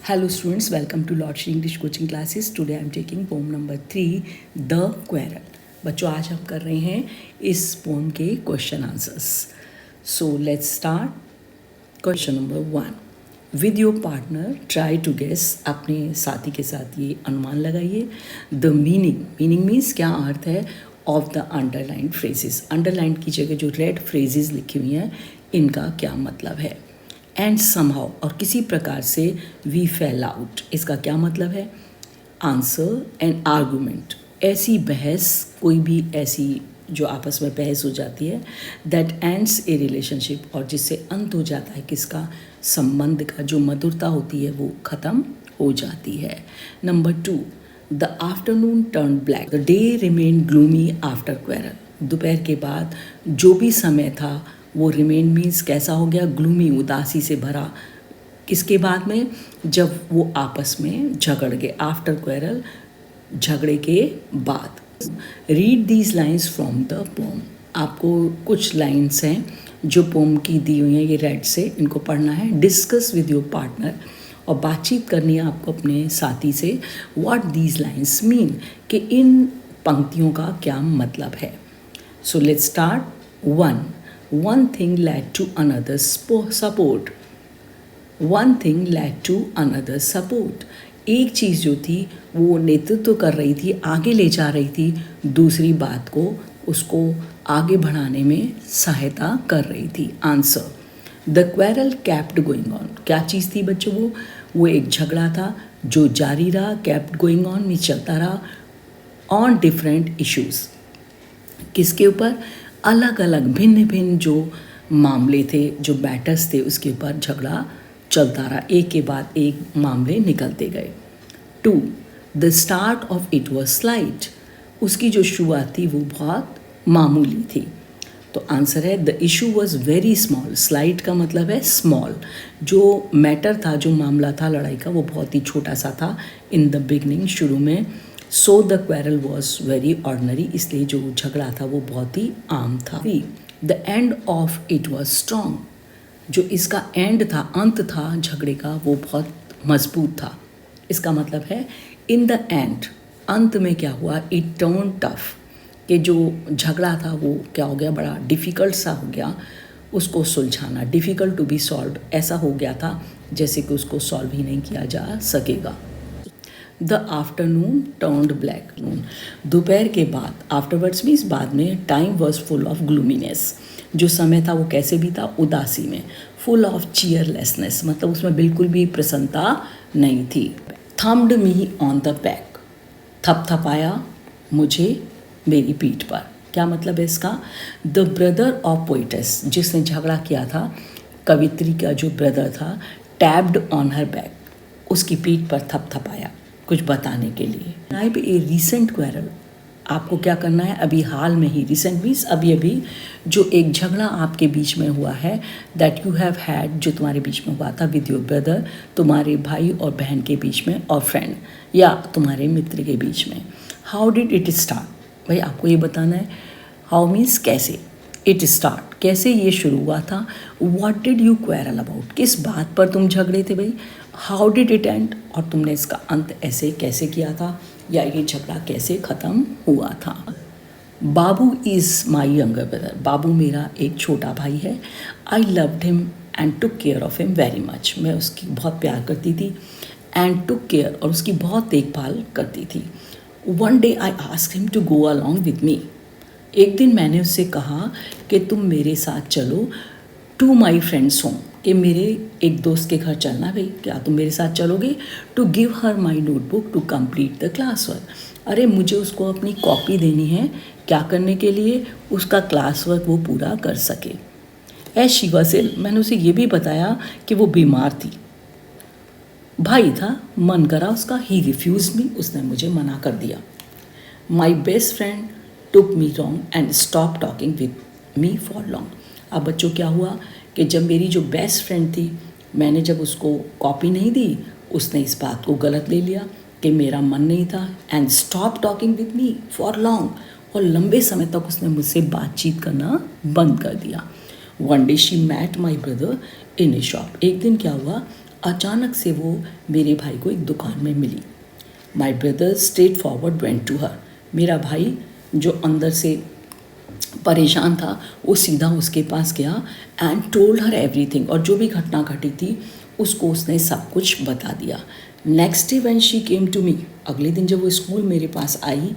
Hello students, welcome to Lord Shri English coaching classes. Today I am taking poem number 3, The Quarrel. बच्चों आज हम कर रहे हैं इस पोम के question answers. So let's start. Question number 1. With your partner try to guess. अपने साथी के साथ ये अनुमान लगाइए. द मीनिंग मीन्स क्या अर्थ है of the underline phrases. Underline की जगह जो रेड फ्रेजेस लिखी हुई हैं इनका क्या मतलब है. एंड समहाउ और किसी प्रकार से वी फेल आउट, इसका क्या मतलब है. आंसर एंड आर्गूमेंट, ऐसी बहस, कोई भी ऐसी जो आपस में बहस हो जाती है दैट एंड्स ए रिलेशनशिप, और जिससे अंत हो जाता है किसका, संबंध का. जो मधुरता होती है वो ख़त्म हो जाती है. Number 2, the afternoon turn black. The day remain gloomy after quarrel. दोपहर के बाद जो भी समय था वो रिमेन मीन्स कैसा हो गया, ग्लूमी, उदासी से भरा. किसके बाद में, जब वो आपस में झगड़ गए. आफ्टर क्वेरल, झगड़े के बाद. Read these lines from the pome. आपको कुछ लाइन्स हैं जो पोम की दी हुई हैं, ये रेड से इनको पढ़ना है. डिस्कस विद योर पार्टनर, और बातचीत करनी है आपको अपने साथी से. व्हाट दीज लाइन्स मीन, कि इन पंक्तियों का क्या मतलब है. सो let's start. 1. One thing led to another support. One thing led to another support. एक चीज़ जो थी वो नेतृत्व कर रही थी, आगे ले जा रही थी दूसरी बात को, उसको आगे बढ़ाने में सहायता कर रही थी. Answer, the quarrel kept going on. क्या चीज़ थी बच्चों वो एक झगड़ा था जो जारी रहा. केप्ट गोइंग ऑन में चलता रहा. ऑन डिफरेंट इश्यूज़, किसके ऊपर, अलग अलग भिन्न भिन्न जो मामले थे, जो मैटर्स थे, उसके ऊपर झगड़ा चलता रहा. एक के बाद एक मामले निकलते गए. 2. The start of it was slight. उसकी जो शुरुआत थी वो बहुत मामूली थी. तो आंसर है the issue was very small. Slight का मतलब है स्मॉल. जो मैटर था, जो मामला था लड़ाई का, वो बहुत ही छोटा सा था इन द बिगनिंग, शुरू में. So the quarrel was very ordinary, इसलिए जो झगड़ा था वो बहुत ही आम था. The end of it was strong. जो इसका एंड था, अंत था झगड़े का, वो बहुत मजबूत था. इसका मतलब है इन द एंड, अंत में क्या हुआ, इट टर्न टफ, कि जो झगड़ा था वो क्या हो गया, बड़ा डिफ़िकल्ट सा हो गया उसको सुलझाना. डिफ़िकल्ट टू बी सॉल्व, ऐसा हो गया था जैसे कि उसको सॉल्व ही नहीं किया जा सकेगा. The afternoon turned black. दोपहर के बाद, आफ्टरवर्ड्स मीन्स बाद में. Time was full of gloominess. जो समय था वो कैसे भी था, उदासी में. फुल ऑफ चीयरलेसनेस, मतलब उसमें बिल्कुल भी प्रसन्नता नहीं थी. Thumped me on the back. थपथपाया मुझे मेरी पीठ पर. क्या मतलब है इसका, द ब्रदर ऑफ पोइटेस, जिसने झगड़ा किया था, कवित्री का जो ब्रदर था, टैब्ड ऑन हर बैक, उसकी पीठ पर थपथपाया कुछ बताने के लिए. नाइब ए रीसेंट क्वेरल, आपको क्या करना है, अभी हाल में ही, रिसेंट मीन्स अभी अभी, जो एक झगड़ा आपके बीच में हुआ है, दैट यू हैव हैड, जो तुम्हारे बीच में हुआ था, विद योर ब्रदर, तुम्हारे भाई और बहन के बीच में, और फ्रेंड या तुम्हारे मित्र के बीच में. हाउ डिड इट स्टार्ट, भाई आपको ये बताना है. हाउ मीन्स कैसे, इट स्टार्ट कैसे ये शुरू हुआ था. What did you quarrel about, किस बात पर तुम झगड़े थे भाई. हाउ डिड इट एंड, और तुमने इसका अंत ऐसे कैसे किया था, या ये झगड़ा कैसे ख़त्म हुआ था. बाबू इज़ माई यंगर ब्रदर. बाबू मेरा एक छोटा भाई है. I loved him and took care of him very much. मैं उसकी बहुत प्यार करती थी. एंड टुक केयर, और उसकी बहुत देखभाल करती थी. One day I asked him to go along with me. एक दिन मैंने उससे कहा कि तुम मेरे साथ चलो टू माई फ्रेंड्स होम, कि मेरे एक दोस्त के घर चलना भाई, क्या तुम मेरे साथ चलोगे. To give her my notebook to complete the class work. अरे मुझे उसको अपनी कॉपी देनी है, क्या करने के लिए, उसका क्लास वर्क वो पूरा कर सके. एज शी वाज इल, मैंने उसे ये भी बताया कि वो बीमार थी. भाई था, मन करा उसका. ही रिफ्यूज मी, उसने मुझे मना कर दिया. My best friend took me wrong and stop talking with me for long. अब बच्चों क्या हुआ कि जब मेरी जो बेस्ट फ्रेंड थी, मैंने जब उसको कॉपी नहीं दी, उसने इस बात को गलत ले लिया कि मेरा मन नहीं था. And stop talking with me for long, और लंबे समय तक उसने मुझसे बातचीत करना बंद कर दिया. One day she met my brother in a shop. एक दिन क्या हुआ, अचानक से वो मेरे भाई को एक दुकान में मिली। My brother straight forward went to her. मेरा भाई जो अंदर से परेशान था वो सीधा उसके पास गया एंड टोल्ड हर एवरीथिंग, और जो भी घटना घटी थी उसको उसने सब कुछ बता दिया। Next day when she came to me, अगले दिन जब वो स्कूल मेरे पास आई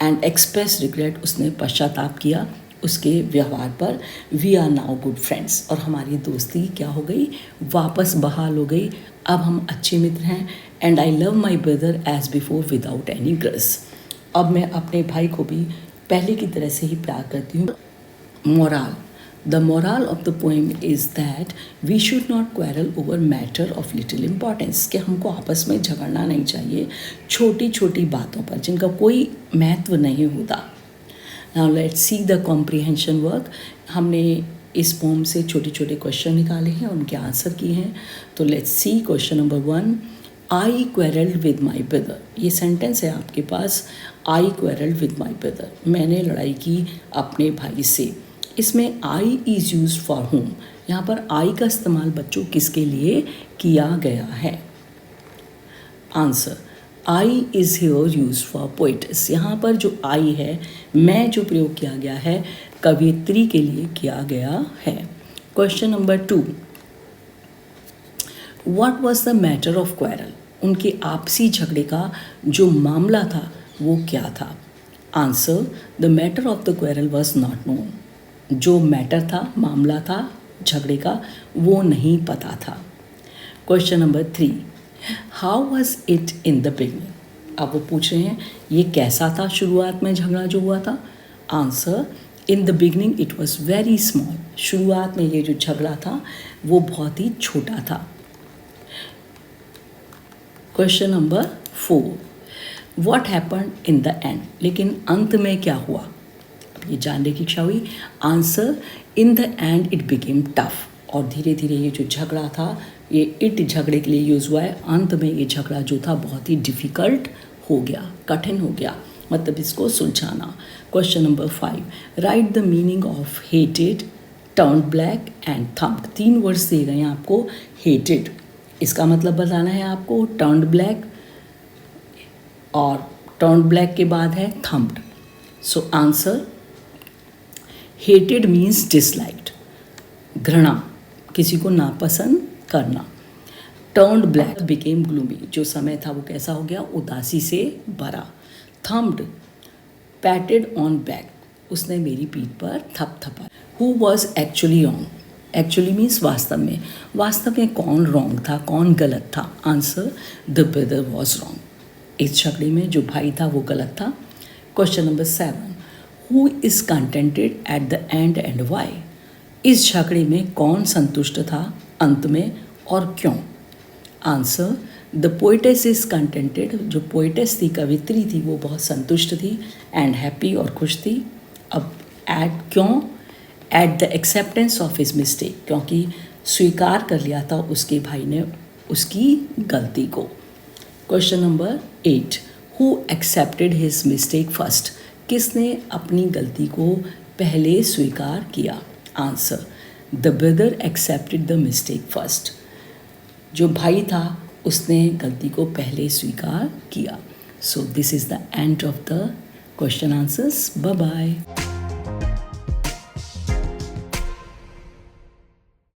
एंड एक्सप्रेस रिग्रेट, उसने पश्चाताप किया उसके व्यवहार पर। We are now good friends, और हमारी दोस्ती क्या हो गई, वापस बहाल हो गई। अब हम अच्छे मित्र हैं। And I love my brother as before without any grudge. अब मैं अपने भाई को भी पहले की तरह से ही प्यार करती हूँ। Moral, the moral of the poem is that we should not quarrel over matter of little importance, कि हमको आपस में झगड़ना नहीं चाहिए छोटी छोटी बातों पर जिनका कोई महत्व नहीं होता। Now let's see the comprehension work. हमने इस पोम से छोटे छोटे क्वेश्चन निकाले हैं, उनके आंसर किए हैं। तो let's see question number 1, I quarrelled with my brother. ये सेंटेंस है आपके पास, आई क्वेरल्ड विद माई ब्रदर, मैंने लड़ाई की अपने भाई से। इसमें I is use for home, यहाँ पर आई का इस्तेमाल बच्चों किसके लिए किया गया है। Answer, I is here use for poets. यहाँ पर जो आई है, मैं जो प्रयोग किया गया है, कवियत्री के लिए किया गया है। Question number 2, what was the matter of quarrel. उनके आपसी झगड़े का जो मामला था वो क्या था। Answer, the matter of the quarrel was not known. जो मैटर था, मामला था झगड़े का, वो नहीं पता था। Question number 3, how was it in the beginning. अब वो पूछ रहे हैं ये कैसा था शुरुआत में झगड़ा जो हुआ था। Answer, in the beginning it was very small. शुरुआत में ये जो झगड़ा था वो बहुत ही छोटा था। Question number 4, what happened in the end. लेकिन अंत में क्या हुआ, ये जानने की इच्छा हुई। Answer, in the end it became tough. और धीरे धीरे ये जो झगड़ा था, ये इट झगड़े के लिए यूज़ हुआ है। अंत में ये झगड़ा जो था बहुत ही डिफ़िकल्ट हो गया, कठिन हो गया, मतलब इसको सुलझाना। Question number 5, write the meaning of hated, turned black and thumped. 3 words दिए गए हैं आपको। हेटेड, इसका मतलब बताना है आपको। टर्न्ड ब्लैक, और टर्न्ड ब्लैक के बाद है thumped. So answer, hated means disliked, घृणा, किसी को नापसंद करना। टर्न्ड ब्लैक बिकेम ग्लूमी, जो समय था वो कैसा हो गया, उदासी से भरा। थम्प्ड, पैटेड ऑन बैक, उसने मेरी पीठ पर थपथपा। Who was actually wrong. Actually means वास्तव में। वास्तव में कौन रॉन्ग था, कौन गलत था। Answer, the brother was wrong. इस झगड़े में जो भाई था वो गलत था। Question number 7, who is contented at the end and why. इस झगड़े में कौन संतुष्ट था अंत में और क्यों। Answer, the poetess is contented. जो पोइटेस थी, कवित्री थी, वो बहुत संतुष्ट थी एंड हैप्पी, और खुश थी। अब एट क्यों, at the acceptance of his mistake, क्योंकि स्वीकार कर लिया था उसके भाई ने उसकी गलती को। Question number 8, who accepted his mistake first. किसने अपनी गलती को पहले स्वीकार किया। Answer, the brother accepted the mistake first. जो भाई था उसने गलती को पहले स्वीकार किया। So this is the end of the question answers. Bye bye.